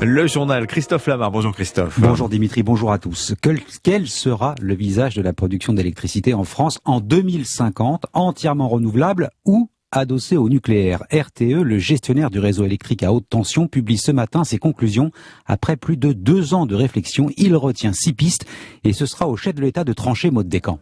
Le journal Christophe Lamar. Bonjour Christophe. Bonjour Dimitri, bonjour à tous. Quel sera le visage de la production d'électricité en France en 2050, entièrement renouvelable ou adossé au nucléaire? RTE, le gestionnaire du réseau électrique à haute tension, publie ce matin ses conclusions. Après plus de 2 ans de réflexion, il retient 6 pistes et ce sera au chef de l'État de trancher, Maud Descamps.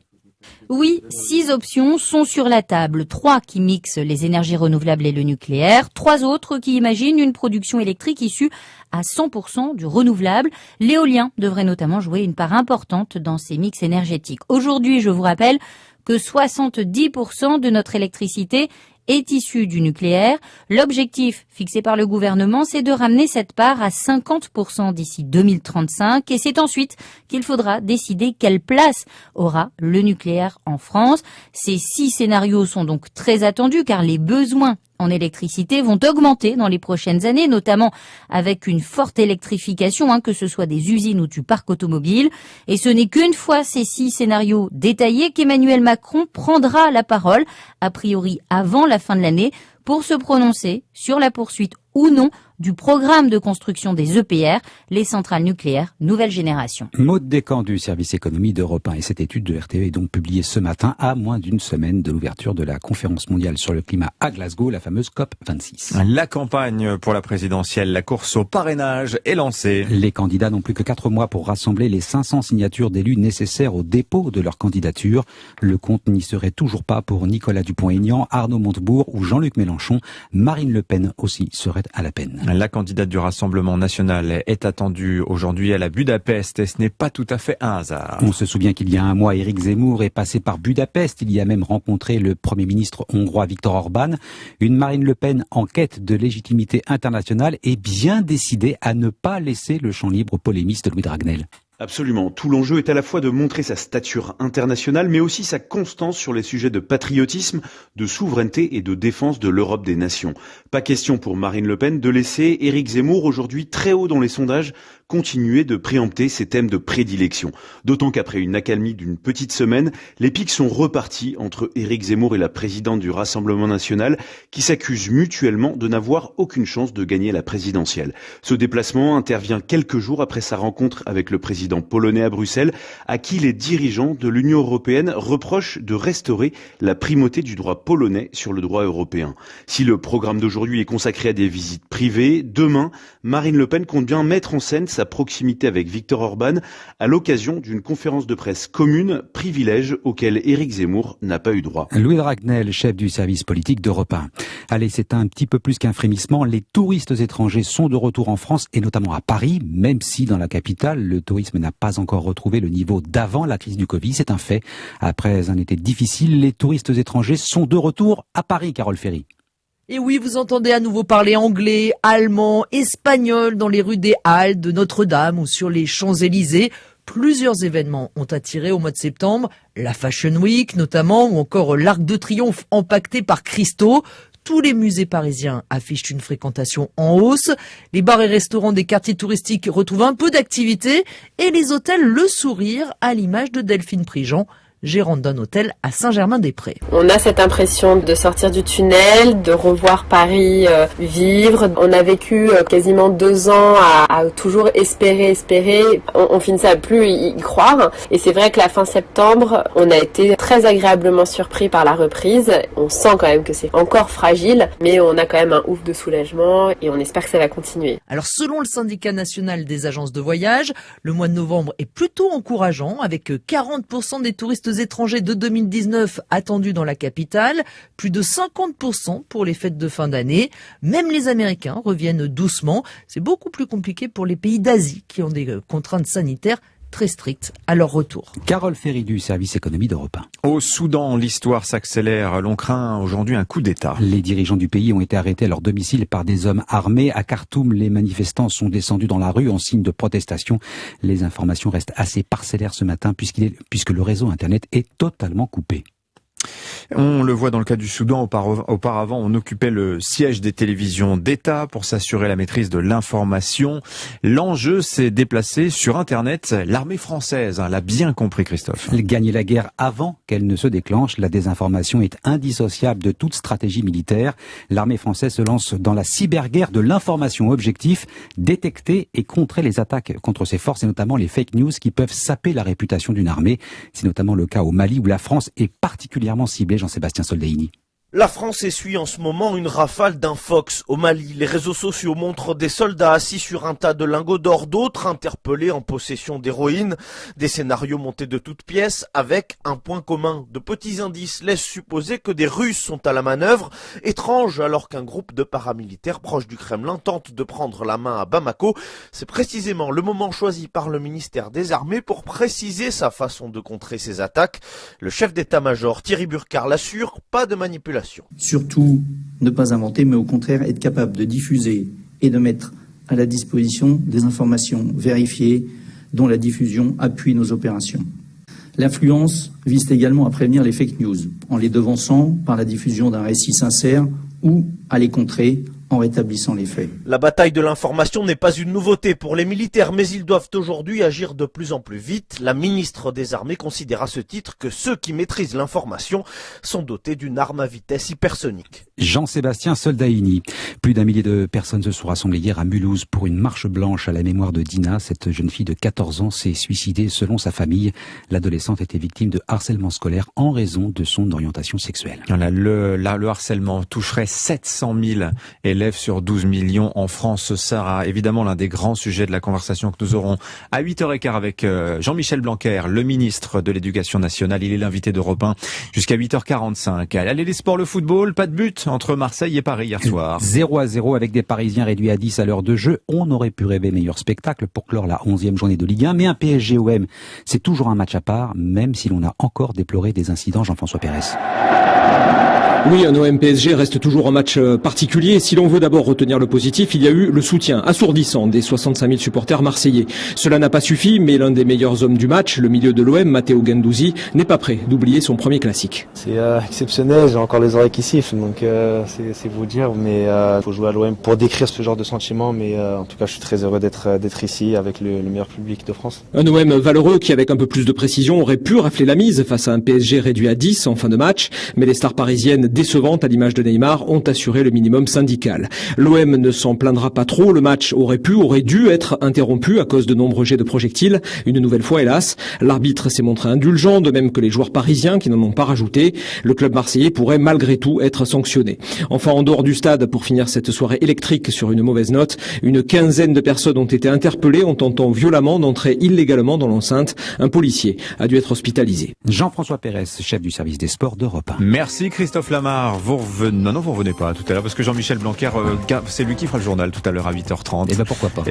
Oui, 6 options sont sur la table. 3 qui mixent les énergies renouvelables et le nucléaire. 3 autres qui imaginent une production électrique issue à 100% du renouvelable. L'éolien devrait notamment jouer une part importante dans ces mix énergétiques. Aujourd'hui, je vous rappelle que 70% de notre électricité est issue du nucléaire. L'objectif fixé par le gouvernement, c'est de ramener cette part à 50% d'ici 2035 et c'est ensuite qu'il faudra décider quelle place aura le nucléaire en France. Ces 6 scénarios sont donc très attendus car les besoins en électricité vont augmenter dans les prochaines années, notamment avec une forte électrification, que ce soit des usines ou du parc automobile. Et ce n'est qu'une fois ces 6 scénarios détaillés qu'Emmanuel Macron prendra la parole, a priori avant la fin de l'année, pour se prononcer sur la poursuite ou non du programme de construction des EPR, les centrales nucléaires nouvelle génération. Maud Descamps du service économie d'Europe 1 et cette étude de RTE est donc publiée ce matin à moins d'une semaine de l'ouverture de la conférence mondiale sur le climat à Glasgow, la fameuse COP26. La campagne pour la présidentielle, la course au parrainage est lancée. Les candidats n'ont plus que 4 mois pour rassembler les 500 signatures d'élus nécessaires au dépôt de leur candidature. Le compte n'y serait toujours pas pour Nicolas Dupont-Aignan, Arnaud Montebourg ou Jean-Luc Mélenchon. Marine Le Pen aussi serait à la peine. La candidate du Rassemblement national est attendue aujourd'hui à la Budapest et ce n'est pas tout à fait un hasard. On se souvient qu'il y a un mois, Éric Zemmour est passé par Budapest. Il y a même rencontré le Premier ministre hongrois Viktor Orban. Une Marine Le Pen en quête de légitimité internationale est bien décidée à ne pas laisser le champ libre au polémiste Louis Dragnel. Absolument. Tout l'enjeu est à la fois de montrer sa stature internationale, mais aussi sa constance sur les sujets de patriotisme, de souveraineté et de défense de l'Europe des nations. Pas question pour Marine Le Pen de laisser Éric Zemmour, aujourd'hui très haut dans les sondages, continuer de préempter ses thèmes de prédilection. D'autant qu'après une accalmie d'une petite semaine, les pics sont repartis entre Éric Zemmour et la présidente du Rassemblement national, qui s'accusent mutuellement de n'avoir aucune chance de gagner la présidentielle. Ce déplacement intervient quelques jours après sa rencontre avec le président polonais à Bruxelles, à qui les dirigeants de l'Union européenne reprochent de restaurer la primauté du droit polonais sur le droit européen. Si le programme d'aujourd'hui est consacré à des visites privées, demain, Marine Le Pen compte bien mettre en scène sa proximité avec Viktor Orban à l'occasion d'une conférence de presse commune, privilège auquel Éric Zemmour n'a pas eu droit. Louis Dragnel, chef du service politique d'Europe 1. Allez, c'est un petit peu plus qu'un frémissement. Les touristes étrangers sont de retour en France et notamment à Paris, même si dans la capitale, le tourisme n'a pas encore retrouvé le niveau d'avant la crise du Covid. C'est un fait. Après un été difficile, les touristes étrangers sont de retour à Paris, Carole Ferry. Et oui, vous entendez à nouveau parler anglais, allemand, espagnol dans les rues des Halles, de Notre-Dame ou sur les Champs-Élysées. Plusieurs événements ont attiré au mois de septembre, la Fashion Week notamment, ou encore l'Arc de Triomphe empaqueté par Christo. Tous les musées parisiens affichent une fréquentation en hausse. Les bars et restaurants des quartiers touristiques retrouvent un peu d'activité et les hôtels le sourire à l'image de Delphine Prigent, gérante d'un hôtel à Saint-Germain-des-Prés. On a cette impression de sortir du tunnel, de revoir Paris vivre. On a vécu quasiment 2 ans à toujours espérer. On finissait à plus y croire. Et c'est vrai que la fin septembre, on a été très agréablement surpris par la reprise. On sent quand même que c'est encore fragile, mais on a quand même un ouf de soulagement et on espère que ça va continuer. Alors selon le syndicat national des agences de voyage, le mois de novembre est plutôt encourageant avec 40% des touristes étrangers de 2019 attendus dans la capitale, plus de 50% pour les fêtes de fin d'année. Même les Américains reviennent doucement. C'est beaucoup plus compliqué pour les pays d'Asie qui ont des contraintes sanitaires très strictes à leur retour. Carole Ferry du service économie d'Europe 1. Au Soudan, l'histoire s'accélère. L'on craint aujourd'hui un coup d'État. Les dirigeants du pays ont été arrêtés à leur domicile par des hommes armés. À Khartoum, les manifestants sont descendus dans la rue en signe de protestation. Les informations restent assez parcellaires ce matin puisque le réseau Internet est totalement coupé. On le voit dans le cas du Soudan, auparavant on occupait le siège des télévisions d'État pour s'assurer la maîtrise de l'information. L'enjeu s'est déplacé sur Internet. L'armée française l'a bien compris, Christophe. Gagner la guerre avant qu'elle ne se déclenche, la désinformation est indissociable de toute stratégie militaire. L'armée française se lance dans la cyberguerre de l'information. Objectif, détecter et contrer les attaques contre ses forces et notamment les fake news qui peuvent saper la réputation d'une armée. C'est notamment le cas au Mali où la France est particulièrement ciblée. Jean-Sébastien Soldaini. La France essuie en ce moment une rafale d'infox au Mali. Les réseaux sociaux montrent des soldats assis sur un tas de lingots d'or, d'autres interpellés en possession d'héroïne. Des scénarios montés de toutes pièces avec un point commun. De petits indices laissent supposer que des Russes sont à la manœuvre. Étrange alors qu'un groupe de paramilitaires proches du Kremlin tente de prendre la main à Bamako. C'est précisément le moment choisi par le ministère des Armées pour préciser sa façon de contrer ces attaques. Le chef d'état-major Thierry Burkhardt l'assure, pas de manipulation. Surtout, ne pas inventer, mais au contraire être capable de diffuser et de mettre à la disposition des informations vérifiées dont la diffusion appuie nos opérations. L'influence vise également à prévenir les fake news, en les devançant par la diffusion d'un récit sincère ou à les contrer en rétablissant les faits. La bataille de l'information n'est pas une nouveauté pour les militaires, mais ils doivent aujourd'hui agir de plus en plus vite. La ministre des Armées considère à ce titre que ceux qui maîtrisent l'information sont dotés d'une arme à vitesse hypersonique. Jean-Sébastien Soldaini. Plus d'1 millier de personnes se sont rassemblées hier à Mulhouse pour une marche blanche à la mémoire de Dina. Cette jeune fille de 14 ans s'est suicidée selon sa famille. L'adolescente était victime de harcèlement scolaire en raison de son orientation sexuelle. Le harcèlement toucherait 700 000 élèves sur 12 millions en France. Ce sera évidemment l'un des grands sujets de la conversation que nous aurons à 8h15 avec Jean-Michel Blanquer, le ministre de l'Éducation nationale. Il est l'invité d'Europe 1 jusqu'à 8h45. Allez, les sports, le football, pas de but entre Marseille et Paris hier soir. 0-0 avec des Parisiens réduits à 10 à l'heure de jeu. On aurait pu rêver meilleur spectacle pour clore la 11e journée de Ligue 1, mais un PSG-OM, c'est toujours un match à part, même si l'on a encore déploré des incidents. Jean-François Pérez. Oui, un OM-PSG reste toujours un match particulier. Si l'on veut d'abord retenir le positif, il y a eu le soutien assourdissant des 65 000 supporters marseillais. Cela n'a pas suffi, mais l'un des meilleurs hommes du match, le milieu de l'OM, Matteo Guendouzi, n'est pas prêt d'oublier son premier classique. C'est exceptionnel, j'ai encore les oreilles qui sifflent, donc c'est vous dire, mais il faut jouer à l'OM pour décrire ce genre de sentiment, mais en tout cas je suis très heureux d'être ici avec le meilleur public de France. Un OM valeureux qui, avec un peu plus de précision, aurait pu rafler la mise face à un PSG réduit à 10 en fin de match, mais les stars parisiennes décevantes à l'image de Neymar ont assuré le minimum syndical. L'OM ne s'en plaindra pas trop, le match aurait dû être interrompu à cause de nombreux jets de projectiles, une nouvelle fois hélas. L'arbitre s'est montré indulgent, de même que les joueurs parisiens qui n'en ont pas rajouté. Le club marseillais pourrait malgré tout être sanctionné. Enfin, en dehors du stade, pour finir cette soirée électrique sur une mauvaise note, une quinzaine de personnes ont été interpellées en tentant violemment d'entrer illégalement dans l'enceinte. Un policier a dû être hospitalisé. Jean-François Pérez, chef du service des sports d'Europe 1. Merci Christophe Lamar. Vous revenez pas tout à l'heure parce que Jean-Michel Blanquer, c'est lui qui fera le journal tout à l'heure à 8h30. Et pourquoi pas.